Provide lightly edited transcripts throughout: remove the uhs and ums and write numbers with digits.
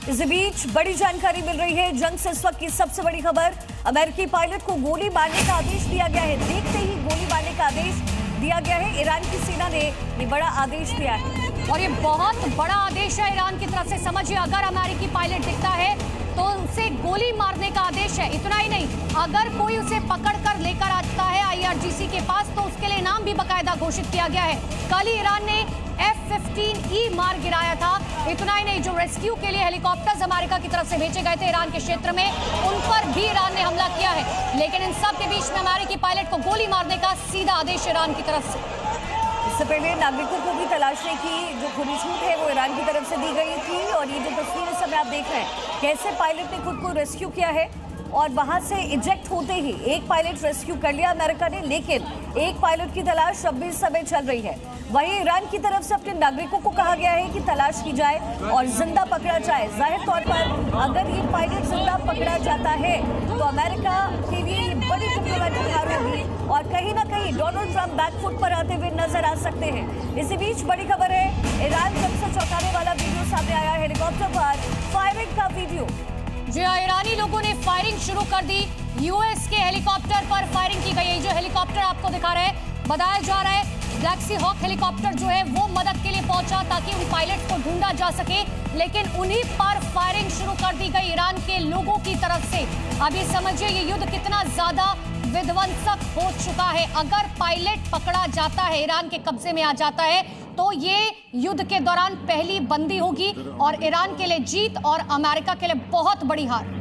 इसी बीच बड़ी जानकारी मिल रही है। जंग से इस वक्त की सबसे बड़ी खबर, अमेरिकी पायलट को गोली मारने का आदेश दिया गया है। देखते ही गोली मारने का आदेश दिया गया है। ईरान की सेना ने ये बड़ा आदेश दिया है और ये बहुत बड़ा आदेश है ईरान की तरफ से। समझिए, अगर अमेरिकी पायलट दिखता है तो उसे गोली मारने का आदेश है। इतना ही नहीं, अगर कोई उसे पकड़कर लेकर आता है IRGC के पास तो उसके लिए इनाम भी बाकायदा घोषित किया गया है। कल ही ईरान ने F-15E मार गिराया था। इतना ही नहीं, जो रेस्क्यू के लिए हेलीकॉप्टर्स अमेरिका की तरफ से भेजे गए थे ईरान के क्षेत्र में, उन पर भी ईरान ने हमला किया है। लेकिन इन सब के बीच में अमेरिकी पायलट को गोली मारने का सीधा आदेश ईरान की तरफ से। इससे पहले नागरिकों को भी तलाशने की जो खुली छूट है वो ईरान की तरफ से दी गई थी। और ये जो तस्वीर इस समय आप देख रहे हैं, कैसे पायलट ने खुद को रेस्क्यू किया है और वहां से इजेक्ट होते ही एक पायलट रेस्क्यू कर लिया अमेरिका ने, लेकिन एक पायलट की तलाश अब भी इस समय चल रही है। वहीं ईरान की तरफ से अपने नागरिकों को कहा गया है कि तलाश की जाए और जिंदा पकड़ा जाए। जाहिर तौर पर अगर ये पायलट जिंदा पकड़ा जाता है तो अमेरिका के लिए ये बड़ी डिप्लोमेटिक हार होगी और कहीं ना कहीं डोनाल्ड ट्रंप बैकफुट पर आते हुए नजर आ सकते हैं। इसी बीच बड़ी खबर है, ईरान जब से चौंकाने वाला वीडियो सामने आया, हेलीकॉप्टर पर फायरिंग का वीडियो। जी हाँ, ईरानी लोगों ने फायरिंग शुरू कर दी। यूएस के हेलीकॉप्टर पर फायरिंग की गई है। जो हेलीकॉप्टर आपको दिखा रहे हैं, बताया जा रहा है ब्लैक सी हॉक हेलीकॉप्टर जो है वो मदद के लिए पहुंचा ताकि उन पायलट को ढूंढा जा सके, लेकिन उन्हीं पर फायरिंग शुरू कर दी गई ईरान के लोगों की तरफ से। अभी समझिए ये युद्ध कितना ज्यादा विध्वंसक हो चुका है। अगर पायलट पकड़ा जाता है, ईरान के कब्जे में आ जाता है, तो ये युद्ध के दौरान पहली बंदी होगी और ईरान के लिए जीत और अमेरिका के लिए बहुत बड़ी हार।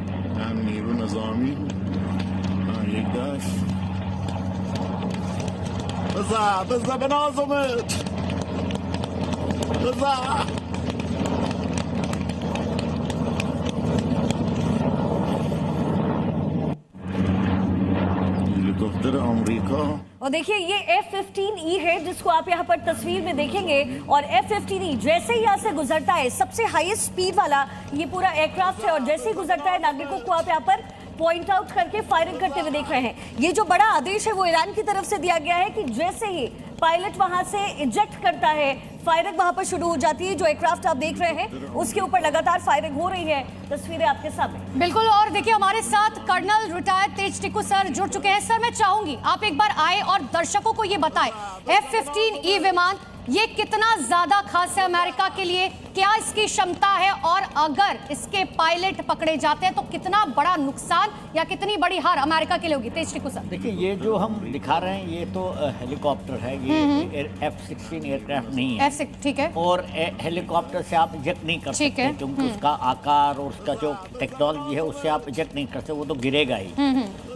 और देखिए ये F-15E है जिसको आप यहाँ पर तस्वीर में देखेंगे। और F-15E जैसे ही यहाँ से गुजरता है, सबसे हाईएस्ट स्पीड वाला ये पूरा एयरक्राफ्ट है, और जैसे ही गुजरता है नागरिकों को आप यहाँ पर पॉइंट आउट करके फायरिंग करते हुए देख रहे हैं। ये जो बड़ा आदेश है वो ईरान की तरफ से दिया गया है कि जैसे ही पायलट वहां से इजेक्ट करता है, फायरिंग वहां पर शुरू हो जाती है। जो एयरक्राफ्ट आप देख रहे हैं उसके ऊपर लगातार फायरिंग हो रही है। तस्वीरें आपके सामने। बिल्कुल, और देखिए हमारे साथ कर्नल रिटायर्ड तेज टिक्कू सर जुड़ चुके हैं। सर, मैं चाहूंगी आप एक बार आए और दर्शकों को ये बताएं, F-15E विमान ये कितना ज्यादा खास है अमेरिका के लिए, क्या इसकी क्षमता है, और अगर इसके पायलट पकड़े जाते हैं तो कितना बड़ा नुकसान या कितनी बड़ी हार अमेरिका के लिए होगी। तेज टिक्कू सर, देखिए ये जो हम दिखा रहे हैं ये तो हेलीकॉप्टर है, ये F-16 एयरक्राफ्ट नहीं है। F-16 ठीक है। और हेलीकॉप्टर से आप इजेक्ट नहीं कर सकते क्योंकि उसका आकार और उसका जो टेक्नोलॉजी है उससे आप इजेक्ट नहीं कर सकते, वो तो गिरेगा ही।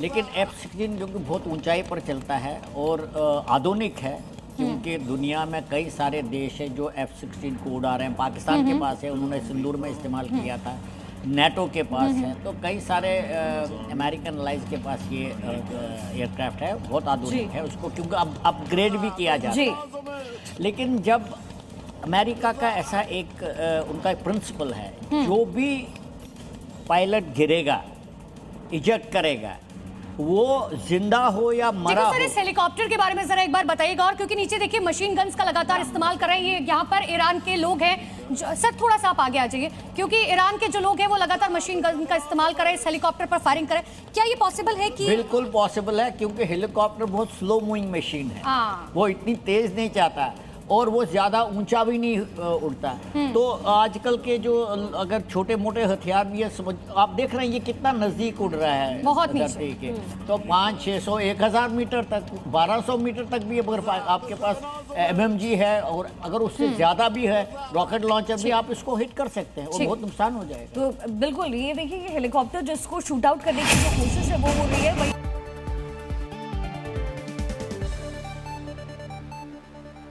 लेकिन F-16 जो कि बहुत ऊंचाई पर चलता है और आधुनिक है, क्योंकि दुनिया में कई सारे देश हैं जो F-16 को उड़ा रहे हैं। पाकिस्तान के पास है, उन्होंने सिंदूर में इस्तेमाल किया था। नेटो के पास है, तो कई सारे अमेरिकन अलाइज के पास ये एयरक्राफ्ट है, बहुत आधुनिक है। उसको क्योंकि अब अपग्रेड भी किया जाता है। लेकिन जब अमेरिका का ऐसा एक उनका एक प्रिंसिपल है, जो भी पायलट गिरेगा, इजेक्ट करेगा, वो जिंदा हो या मरा हो। सर, इस हेलीकॉप्टर के बारे में जरा एक बार बताइएगा। और क्योंकि नीचे देखिए मशीन गन्स का लगातार इस्तेमाल कर रहे हैं, ये यहाँ पर ईरान के लोग हैं। सर थोड़ा सा आप आगे आ जाइए, क्योंकि ईरान के जो लोग हैं वो लगातार मशीन गन का इस्तेमाल कर रहे हैं, इस हेलीकॉप्टर पर फायरिंग कर रहे हैं। क्या ये पॉसिबल है कि? बिल्कुल पॉसिबल है, क्योंकि हेलीकॉप्टर बहुत स्लो मूविंग मशीन है। वो इतनी तेज नहीं चाहता और वो ज्यादा ऊंचा भी नहीं उड़ता। तो आजकल के जो अगर छोटे मोटे हथियार भी है, आप देख रहे हैं ये कितना नजदीक उड़ रहा है, बहुत नीचे के। तो 500-600 1000 मीटर तक, 1200 मीटर तक भी अगर आपके पास MMG है और अगर उससे ज्यादा भी है रॉकेट लॉन्चर भी, आप इसको हिट कर सकते हैं और बहुत नुकसान हो जाएगा। तो बिल्कुल ये देखिए, ये हेलीकॉप्टर जिसको शूट आउट करने की जो कोशिश है वो हो रही है।